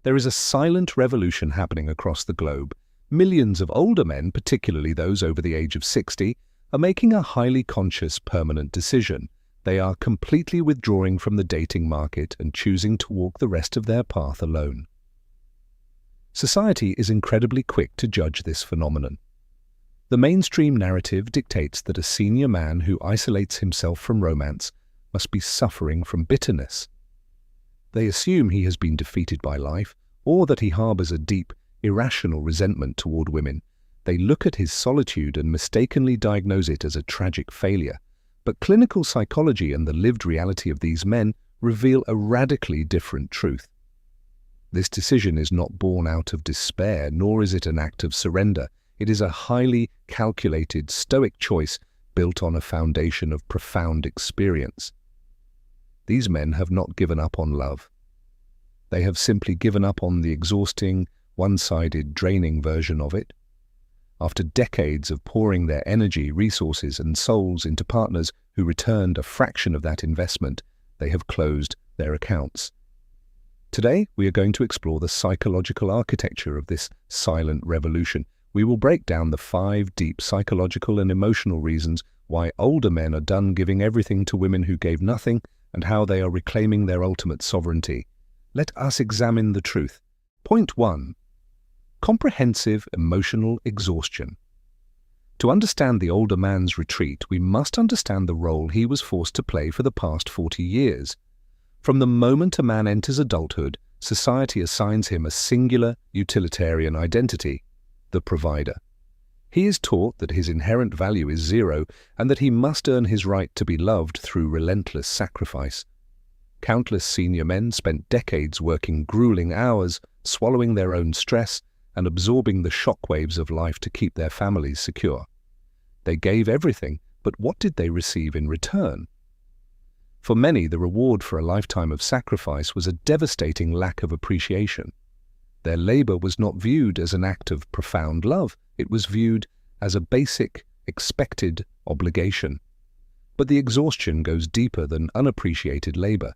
There is a silent revolution happening across the globe. Millions of older men, particularly those over the age of 60, are making a highly conscious, permanent decision. They are completely withdrawing from the dating market and choosing to walk the rest of their path alone. Society is incredibly quick to judge this phenomenon. The mainstream narrative dictates that a senior man who isolates himself from romance must be suffering from bitterness. They assume he has been defeated by life, or that he harbors a deep, irrational resentment toward women. They look at his solitude and mistakenly diagnose it as a tragic failure. But clinical psychology and the lived reality of these men reveal a radically different truth. This decision is not born out of despair, nor is it an act of surrender. It is a highly calculated, stoic choice built on a foundation of profound experience. These men have not given up on love. They have simply given up on the exhausting, one-sided, draining version of it. After decades of pouring their energy, resources, and souls into partners who returned a fraction of that investment, they have closed their accounts. Today, we are going to explore the psychological architecture of this silent revolution. We will break down the 5 deep psychological and emotional reasons why older men are done giving everything to women who gave nothing, and how they are reclaiming their ultimate sovereignty. Let us examine the truth. Point 1. Comprehensive emotional exhaustion. To understand the older man's retreat, we must understand the role he was forced to play for the past 40 years. From the moment a man enters adulthood, society assigns him a singular, utilitarian identity, the provider. He is taught that his inherent value is zero and that he must earn his right to be loved through relentless sacrifice. Countless senior men spent decades working grueling hours, swallowing their own stress, and absorbing the shockwaves of life to keep their families secure. They gave everything, but what did they receive in return? For many, the reward for a lifetime of sacrifice was a devastating lack of appreciation. Their labor was not viewed as an act of profound love. It was viewed as a basic, expected obligation. But the exhaustion goes deeper than unappreciated labor.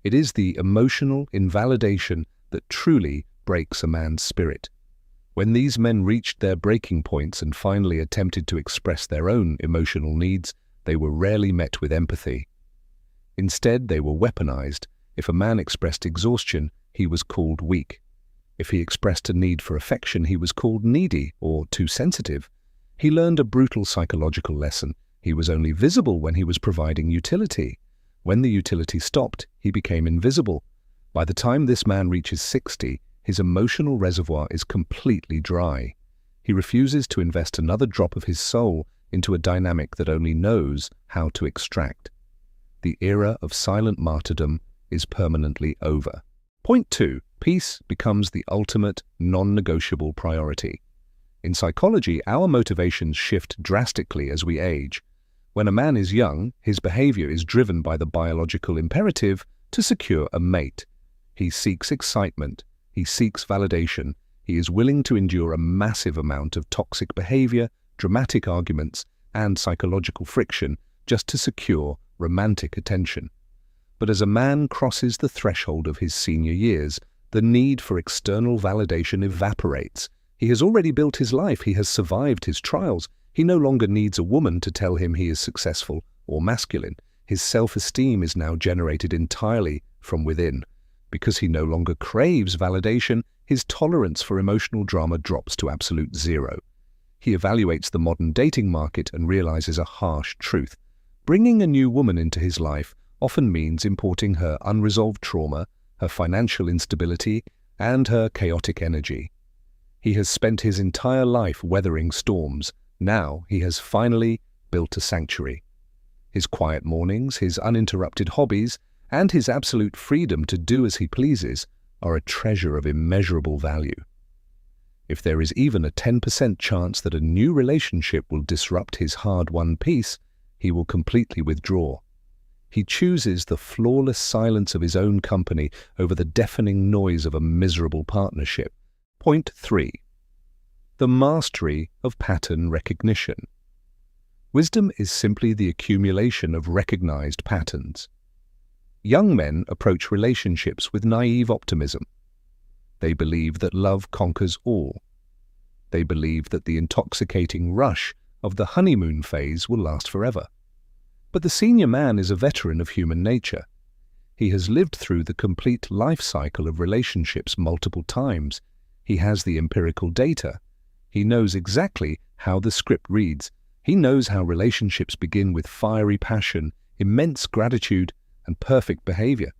It is the emotional invalidation that truly breaks a man's spirit. When these men reached their breaking points and finally attempted to express their own emotional needs, they were rarely met with empathy. Instead, they were weaponized. If a man expressed exhaustion, he was called weak. If he expressed a need for affection, he was called needy or too sensitive. He learned a brutal psychological lesson. He was only visible when he was providing utility. When the utility stopped, he became invisible. By the time this man reaches 60, his emotional reservoir is completely dry. He refuses to invest another drop of his soul into a dynamic that only knows how to extract. The era of silent martyrdom is permanently over. Point 2. Peace becomes the ultimate, non-negotiable priority. In psychology, our motivations shift drastically as we age. When a man is young, his behavior is driven by the biological imperative to secure a mate. He seeks excitement. He seeks validation. He is willing to endure a massive amount of toxic behavior, dramatic arguments, and psychological friction just to secure romantic attention. But as a man crosses the threshold of his senior years, the need for external validation evaporates. He has already built his life. He has survived his trials. He no longer needs a woman to tell him he is successful or masculine. His self-esteem is now generated entirely from within. Because he no longer craves validation, his tolerance for emotional drama drops to absolute zero. He evaluates the modern dating market and realizes a harsh truth. Bringing a new woman into his life often means importing her unresolved trauma, her financial instability, and her chaotic energy. He has spent his entire life weathering storms. Now he has finally built a sanctuary. His quiet mornings, his uninterrupted hobbies, and his absolute freedom to do as he pleases are a treasure of immeasurable value. If there is even a 10% chance that a new relationship will disrupt his hard-won peace, he will completely withdraw. He chooses the flawless silence of his own company over the deafening noise of a miserable partnership. Point 3. The mastery of pattern recognition. Wisdom is simply the accumulation of recognized patterns. Young men approach relationships with naive optimism. They believe that love conquers all. They believe that the intoxicating rush of the honeymoon phase will last forever. But the senior man is a veteran of human nature. He has lived through the complete life cycle of relationships multiple times. He has the empirical data. He knows exactly how the script reads. He knows how relationships begin with fiery passion, immense gratitude, and perfect behavior.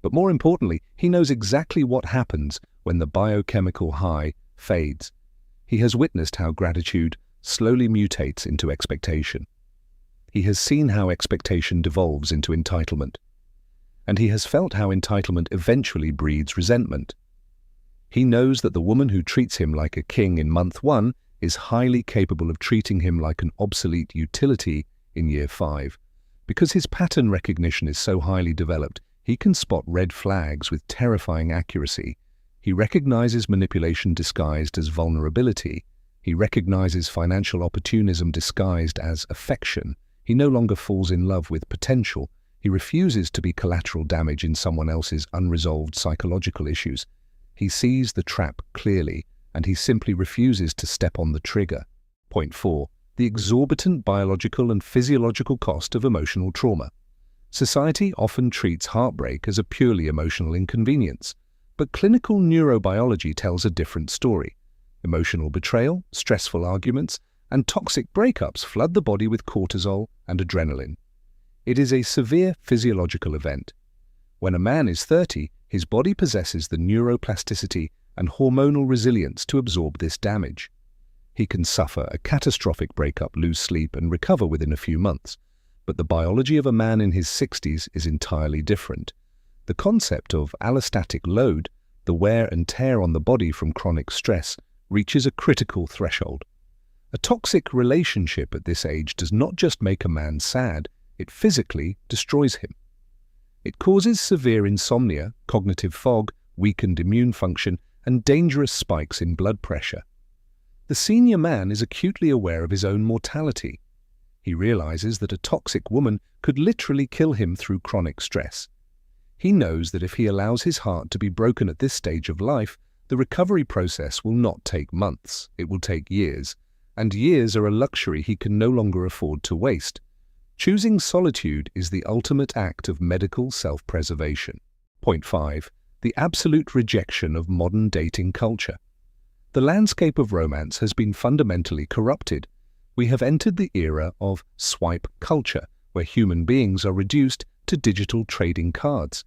But more importantly, he knows exactly what happens when the biochemical high fades. He has witnessed how gratitude slowly mutates into expectation. He has seen how expectation devolves into entitlement. And he has felt how entitlement eventually breeds resentment. He knows that the woman who treats him like a king in month 1 is highly capable of treating him like an obsolete utility in year 5. Because his pattern recognition is so highly developed, he can spot red flags with terrifying accuracy. He recognizes manipulation disguised as vulnerability. He recognizes financial opportunism disguised as affection. He no longer falls in love with potential. He refuses to be collateral damage in someone else's unresolved psychological issues. He sees the trap clearly, and he simply refuses to step on the trigger. Point 4. The exorbitant biological and physiological cost of emotional trauma. Society often treats heartbreak as a purely emotional inconvenience, but clinical neurobiology tells a different story. Emotional betrayal, stressful arguments, and toxic breakups flood the body with cortisol and adrenaline. It is a severe physiological event. When a man is 30, his body possesses the neuroplasticity and hormonal resilience to absorb this damage. He can suffer a catastrophic breakup, lose sleep, and recover within a few months. But the biology of a man in his 60s is entirely different. The concept of allostatic load, the wear and tear on the body from chronic stress, reaches a critical threshold. A toxic relationship at this age does not just make a man sad, it physically destroys him. It causes severe insomnia, cognitive fog, weakened immune function, and dangerous spikes in blood pressure. The senior man is acutely aware of his own mortality. He realizes that a toxic woman could literally kill him through chronic stress. He knows that if he allows his heart to be broken at this stage of life, the recovery process will not take months, it will take years, and years are a luxury he can no longer afford to waste. Choosing solitude is the ultimate act of medical self-preservation. Point 5. The absolute rejection of modern dating culture. The landscape of romance has been fundamentally corrupted. We have entered the era of swipe culture, where human beings are reduced to digital trading cards.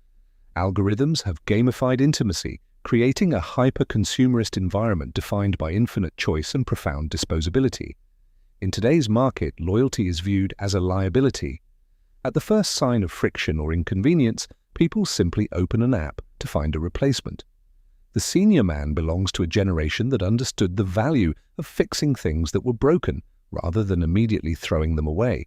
Algorithms have gamified intimacy, creating a hyper-consumerist environment defined by infinite choice and profound disposability. In today's market, loyalty is viewed as a liability. At the first sign of friction or inconvenience, people simply open an app to find a replacement. The senior man belongs to a generation that understood the value of fixing things that were broken, rather than immediately throwing them away.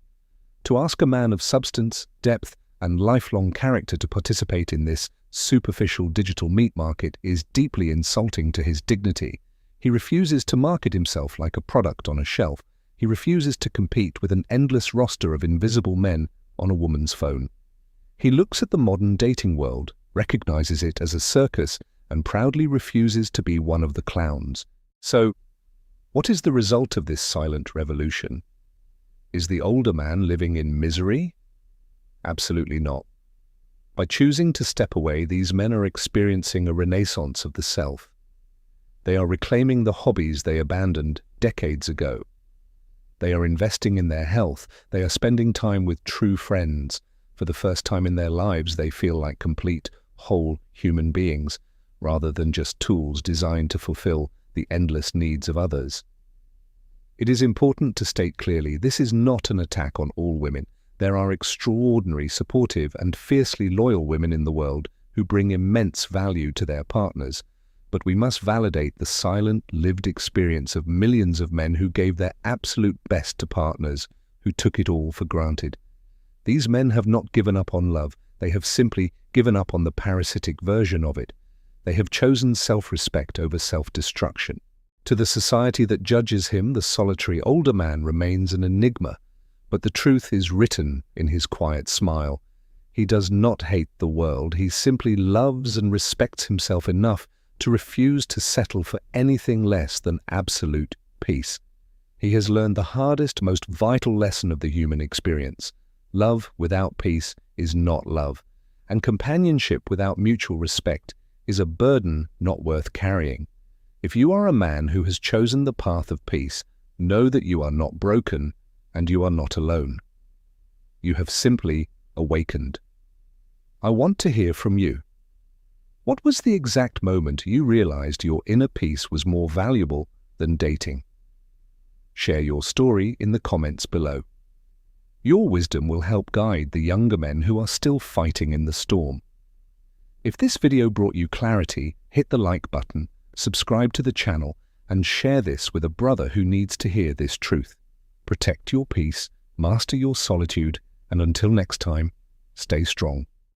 To ask a man of substance, depth, and lifelong character to participate in this superficial digital meat market is deeply insulting to his dignity. He refuses to market himself like a product on a shelf. He refuses to compete with an endless roster of invisible men on a woman's phone. He looks at the modern dating world, recognizes it as a circus, and proudly refuses to be one of the clowns. So, what is the result of this silent revolution? Is the older man living in misery? Absolutely not. By choosing to step away, these men are experiencing a renaissance of the self. They are reclaiming the hobbies they abandoned decades ago. They are investing in their health. They are spending time with true friends. For the first time in their lives, they feel like complete, whole human beings, rather than just tools designed to fulfill the endless needs of others. It is important to state clearly, this is not an attack on all women. There are extraordinary, supportive, and fiercely loyal women in the world who bring immense value to their partners. But we must validate the silent, lived experience of millions of men who gave their absolute best to partners who took it all for granted. These men have not given up on love. They have simply given up on the parasitic version of it. They have chosen self-respect over self-destruction. To the society that judges him, the solitary older man remains an enigma, but the truth is written in his quiet smile. He does not hate the world. He simply loves and respects himself enough to refuse to settle for anything less than absolute peace. He has learned the hardest, most vital lesson of the human experience. Love without peace is not love, and companionship without mutual respect is a burden not worth carrying. If you are a man who has chosen the path of peace, know that you are not broken and you are not alone. You have simply awakened. I want to hear from you. What was the exact moment you realized your inner peace was more valuable than dating? Share your story in the comments below. Your wisdom will help guide the younger men who are still fighting in the storm. If this video brought you clarity, hit the like button, subscribe to the channel, and share this with a brother who needs to hear this truth. Protect your peace, master your solitude, and until next time, stay strong.